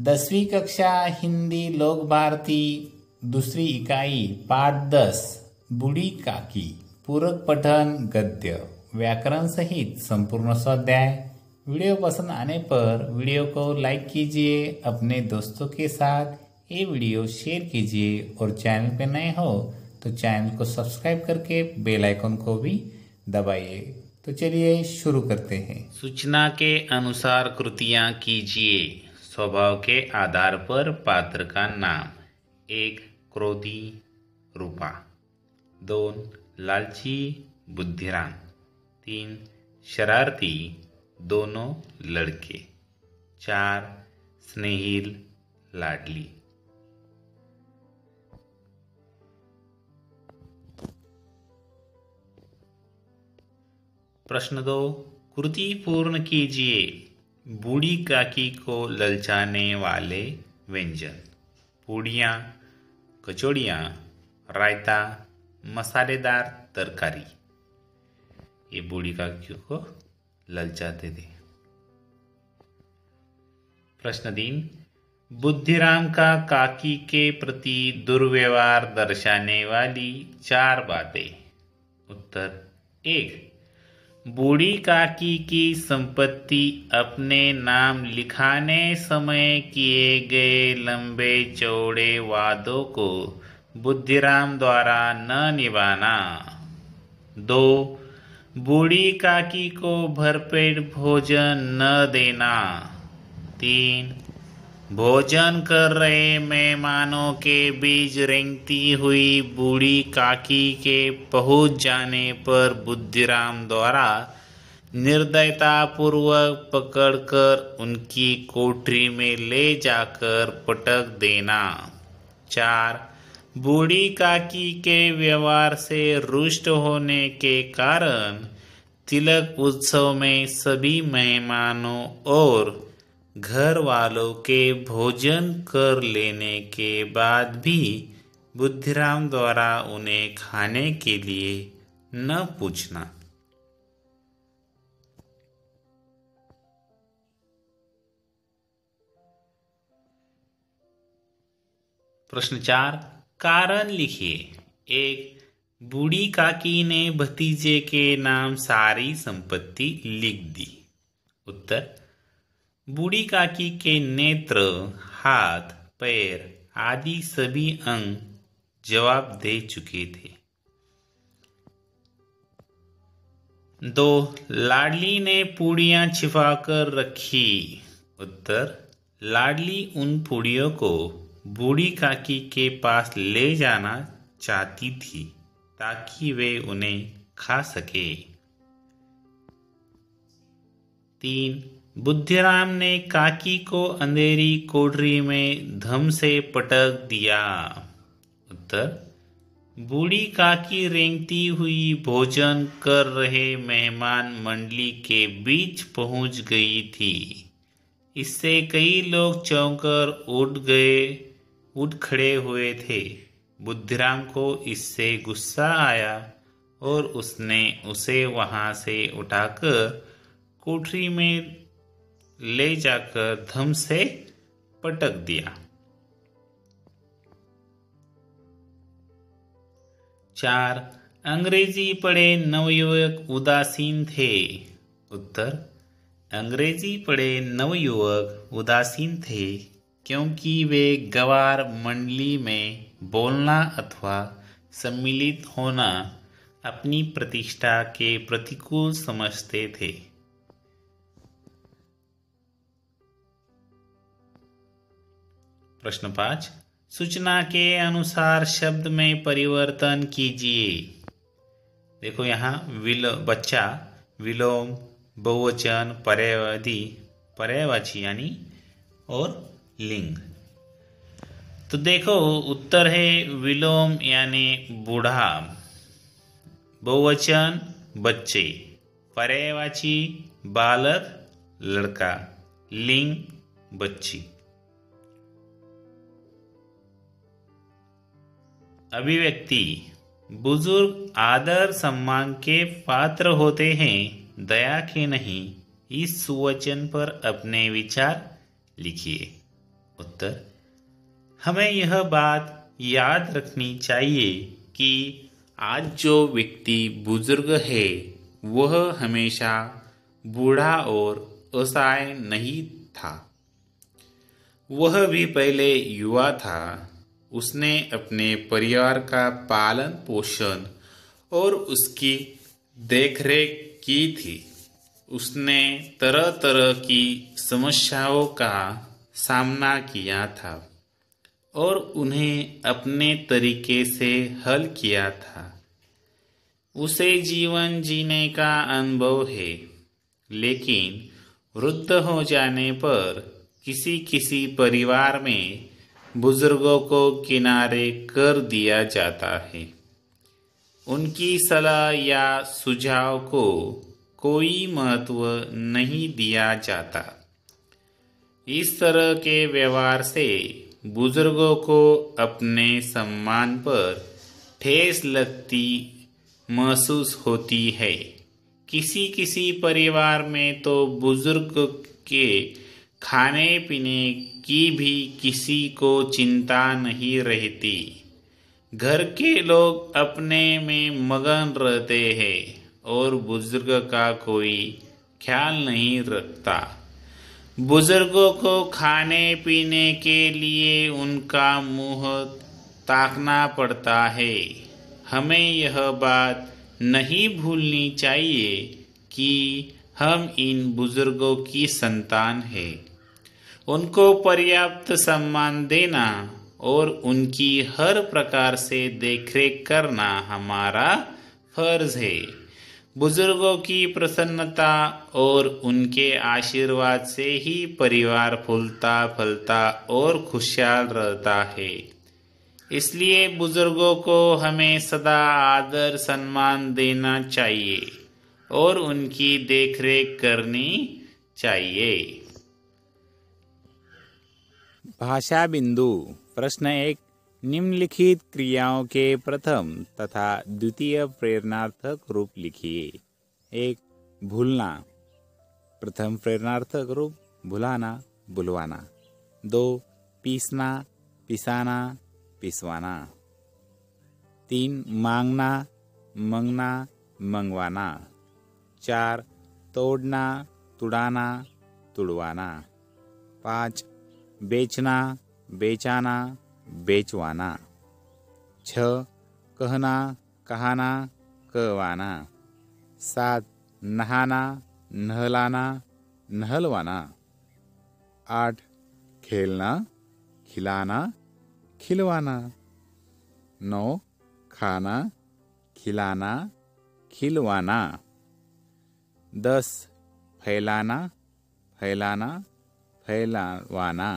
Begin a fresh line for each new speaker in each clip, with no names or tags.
10वीं कक्षा हिंदी लोक भारती दूसरी इकाई पाठ 10 बूढ़ी काकी पूरक पठन गद्य व्याकरण सहित संपूर्ण स्वाध्याय। वीडियो पसंद आने पर वीडियो को लाइक कीजिए, अपने दोस्तों के साथ ये वीडियो शेयर कीजिए और चैनल पे नए हो तो चैनल को सब्सक्राइब करके बेल आइकन को भी दबाइए। तो चलिए शुरू करते हैं।
सूचना के अनुसार कृतियां कीजिए। स्वभाव के आधार पर पात्र का नाम। 1 क्रोधी रूपा, 2 लालची बुद्धिराम, 3 शरारती दोनों लड़के, 4 स्नेहिल लाडली। प्रश्न 2 कृति पूर्ण कीजिए। बूढ़ी काकी को ललचाने वाले व्यंजन। पूड़ियाँ, कचौड़ियाँ, रायता, मसालेदार तरकारी। ये बूढ़ी काकी को ललचाते थे। प्रश्न 3 बुद्धिराम का काकी के प्रति दुर्व्यवहार दर्शाने वाली 4 बातें। उत्तर 1 बूढ़ी काकी की संपत्ति अपने नाम लिखाने समय किए गए लंबे चौड़े वादों को बुद्धिराम द्वारा न निभाना। 2 बूढ़ी काकी को भरपेट भोजन न देना। 3 भोजन कर रहे मेहमानों के बीच रेंगती हुई बूढ़ी काकी के पहुंच जाने पर बुद्धिराम द्वारा निर्दयतापूर्वक पकड़कर उनकी कोठरी में ले जाकर पटक देना। 4 बूढ़ी काकी के व्यवहार से रुष्ट होने के कारण तिलक उत्सव में सभी मेहमानों और घर वालों के भोजन कर लेने के बाद भी बुद्धिराम द्वारा उन्हें खाने के लिए न पूछना। प्रश्न 4 कारण लिखिए। 1 बूढ़ी काकी ने भतीजे के नाम सारी संपत्ति लिख दी। उत्तर बूढ़ी काकी के नेत्र, हाथ, पैर आदि सभी अंग जवाब दे चुके थे। 2 लाडली ने पूड़ियां छिपाकर रखी। उत्तर लाडली उन पूड़ियों को बूढ़ी काकी के पास ले जाना चाहती थी ताकि वे उन्हें खा सके। 3 बुद्धिराम ने काकी को अंधेरी कोठरी में धम से पटक दिया। उत्तर बूढ़ी काकी रेंगती हुई भोजन कर रहे मेहमान मंडली के बीच पहुंच गई थी। इससे कई लोग चौंकर उठ खड़े हुए थे। बुद्धिराम को इससे गुस्सा आया और उसने उसे वहां से उठाकर कोठरी में ले जाकर धम से पटक दिया। 4 अंग्रेजी पढ़े नवयुवक उदासीन थे। उत्तर अंग्रेजी पढ़े नवयुवक उदासीन थे क्योंकि वे गवार मंडली में बोलना अथवा सम्मिलित होना अपनी प्रतिष्ठा के प्रतिकूल समझते थे। प्रश्न 5 सूचना के अनुसार शब्द में परिवर्तन कीजिए। देखो यहाँ बच्चा, विलोम, बहुवचन, पर्यायवाची यानी और लिंग। तो देखो उत्तर है विलोम यानी बूढ़ा, बहुवचन बच्चे, पर्यायवाची बालक लड़का, लिंग बच्ची। अभिव्यक्ति बुजुर्ग आदर सम्मान के पात्र होते हैं, दया के नहीं। इस सुवचन पर अपने विचार लिखिए। उत्तर, हमें यह बात याद रखनी चाहिए कि आज जो व्यक्ति बुजुर्ग है वह हमेशा बूढ़ा और असहाय नहीं था। वह भी पहले युवा था। उसने अपने परिवार का पालन पोषण और उसकी देखरेख की थी। उसने तरह तरह की समस्याओं का सामना किया था और उन्हें अपने तरीके से हल किया था। उसे जीवन जीने का अनुभव है, लेकिन वृद्ध हो जाने पर किसी किसी परिवार में बुजुर्गों को किनारे कर दिया जाता है। उनकी सलाह या सुझाव को कोई महत्व नहीं दिया जाता। इस तरह के व्यवहार से बुजुर्गों को अपने सम्मान पर ठेस लगती महसूस होती है। किसी किसी परिवार में तो बुजुर्ग के खाने पीने की भी किसी को चिंता नहीं रहती। घर के लोग अपने में मगन रहते हैं और बुजुर्ग का कोई ख्याल नहीं रखता। बुजुर्गों को खाने पीने के लिए उनका मुंह ताकना पड़ता है। हमें यह बात नहीं भूलनी चाहिए कि हम इन बुजुर्गों की संतान हैं। उनको पर्याप्त सम्मान देना और उनकी हर प्रकार से देखरेख करना हमारा फर्ज है। बुजुर्गों की प्रसन्नता और उनके आशीर्वाद से ही परिवार फूलता फलता और खुशहाल रहता है। इसलिए बुजुर्गों को हमें सदा आदर सम्मान देना चाहिए और उनकी देखरेख करनी चाहिए।
भाषा बिंदु। प्रश्न 1, निम्नलिखित क्रियाओं के प्रथम तथा द्वितीय प्रेरणार्थक रूप लिखिए। 1, भूलना। प्रथम प्रेरणार्थक रूप भुलाना, बुलवाना। 2, पीसना, पिसाना, पिसवाना। 3, मांगना, मंगना, मंगवाना। 4, तोड़ना, तुड़ाना, तुड़वाना। 5, बेचना, बेचाना, बेचवाना। 6, कहना, कहाना, कहवाना। 7, नहाना, नहलाना, नहलवाना। 8, खेलना, खिलाना, खिलवाना। 9, खाना, खिलाना, खिलवाना। 10, फैलाना, फैलाना, फैलावाना।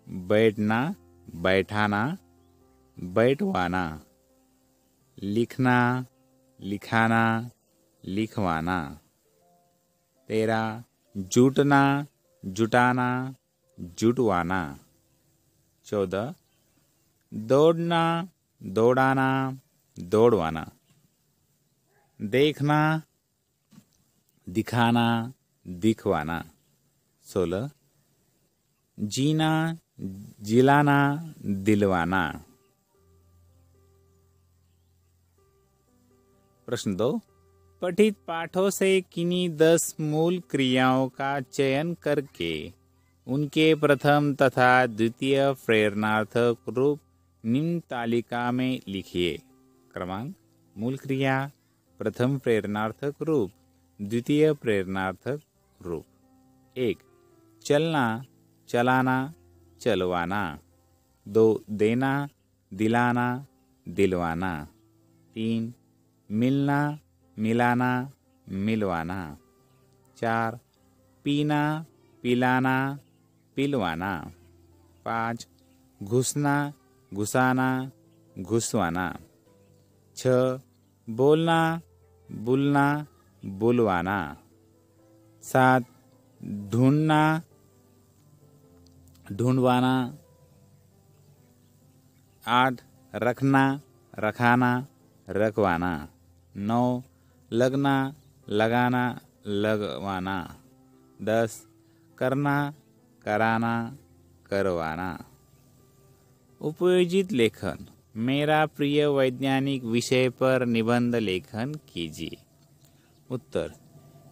बैठना, बैठाना, बैठवाना। लिखना, लिखाना, लिखवाना। 13, जुटना, जुटाना, जुटवाना। 14, दौड़ना, दौड़ाना, दौड़वाना। देखना, दिखाना, दिखवाना। 16, जीना, जिलाना, दिलवाना। प्रश्न 2, पठित पाठों से किन्हीं 10 मूल क्रियाओं का चयन करके उनके प्रथम तथा द्वितीय प्रेरणार्थक रूप निम्न तालिका में लिखिए। क्रमांक, मूल क्रिया, प्रथम प्रेरणार्थक रूप, द्वितीय प्रेरणार्थक रूप। 1, चलना, चलाना, चलवाना। 2, देना, दिलाना, दिलवाना। 3, मिलना, मिलाना, मिलवाना। 4, पीना, पिलाना, पिलवाना। 5, घुसना, घुसाना, घुसवाना। 6, बोलना, बुलना, बुलवाना। 7, ढूंढना, ढूंढवाना। 8, रखना, रखाना, रखवाना। 9, लगना, लगाना, लगवाना। 10, करना, कराना, करवाना। उपयोजित लेखन। मेरा प्रिय वैज्ञानिक विषय पर निबंध लेखन कीजिए। उत्तर।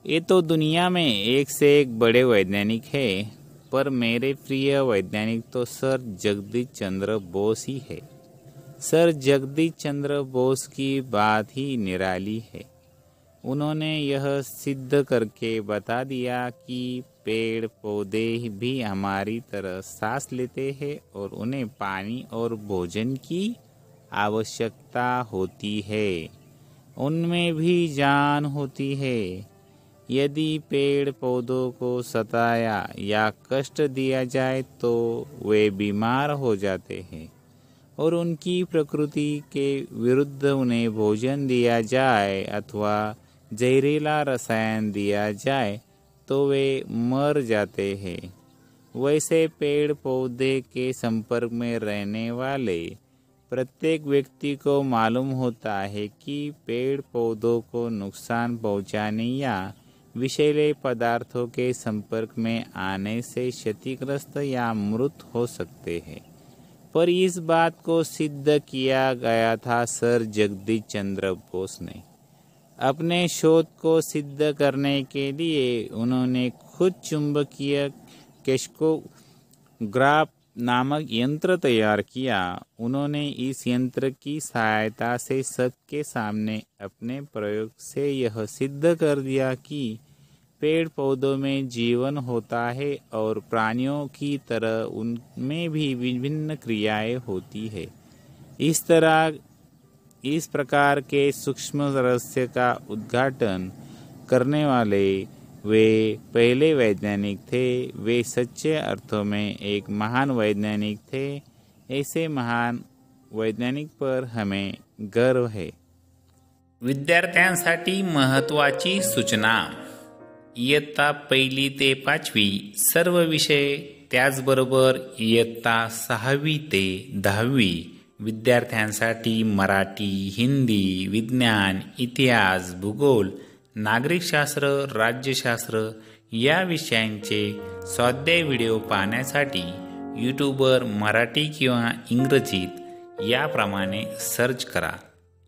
ये तो दुनिया में एक से एक बड़े वैज्ञानिक हैं, पर मेरे प्रिय वैज्ञानिक तो सर जगदीश चंद्र बोस ही है। सर जगदीश चंद्र बोस की बात ही निराली है। उन्होंने यह सिद्ध करके बता दिया कि पेड़ पौधे भी हमारी तरह सांस लेते हैं और उन्हें पानी और भोजन की आवश्यकता होती है। उनमें भी जान होती है। यदि पेड़ पौधों को सताया या कष्ट दिया जाए तो वे बीमार हो जाते हैं, और उनकी प्रकृति के विरुद्ध उन्हें भोजन दिया जाए अथवा जहरीला रसायन दिया जाए तो वे मर जाते हैं। वैसे पेड़ पौधे के संपर्क में रहने वाले प्रत्येक व्यक्ति को मालूम होता है कि पेड़ पौधों को नुकसान पहुंचाने या विषैले पदार्थों के संपर्क में आने से क्षतिग्रस्त या मृत हो सकते हैं। पर इस बात को सिद्ध किया गया था सर जगदीश चंद्र बोस ने। अपने शोध को सिद्ध करने के लिए उन्होंने खुद चुंबकीय कैस्कोग्राफ नामक यंत्र तैयार किया। उन्होंने इस यंत्र की सहायता से सबके सामने अपने प्रयोग से यह सिद्ध कर दिया कि पेड़ पौधों में जीवन होता है और प्राणियों की तरह उनमें भी विभिन्न क्रियाएं होती है। इस प्रकार के सूक्ष्म रहस्य का उद्घाटन करने वाले वे पहले वैज्ञानिक थे। वे सच्चे अर्थों में एक महान वैज्ञानिक थे। ऐसे महान वैज्ञानिक पर हमें गर्व है।
विद्यार्थ्यांसाठी महत्त्वाची सूचना। इयत्ता 1ली ते 5वी सर्व विषय, त्याचबरोबर इयत्ता 6वी ते 10वी विद्यार्थ्यांसाठी मराठी, हिंदी, विज्ञान, इतिहास, भूगोल, नागरिकशास्त्र, राज्यशास्त्र या विषयांचे स्वाध्याय व्हिडिओ पाहण्यासाठी यूट्यूबवर मराठी किंवा इंग्रजीत याप्रमाणे सर्च करा.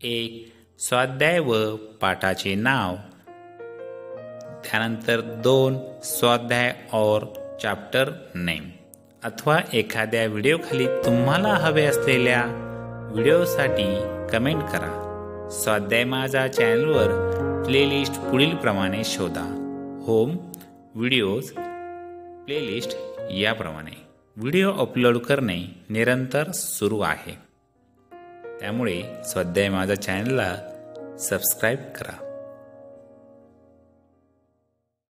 1. स्वाध्याय व पाठाचे नाव, त्यानंतर 2. स्वाध्याय और चॅप्टर नेम, अथवा एखाद्या व्हिडिओखाली तुम्हाला हवे असलेल्या व्हिडिओसाठी कमेंट करा. स्वाध्याय माझा चॅनलवर प्लेलिस्ट पुढील प्रमाणे शोधा. होम, व्हिडिओज, प्लेलिस्ट याप्रमाणे. व्हिडिओ अपलोड करणे निरंतर सुरू आहे, त्यामुळे स्वाध्याय माझा चॅनलला सबस्क्राईब करा.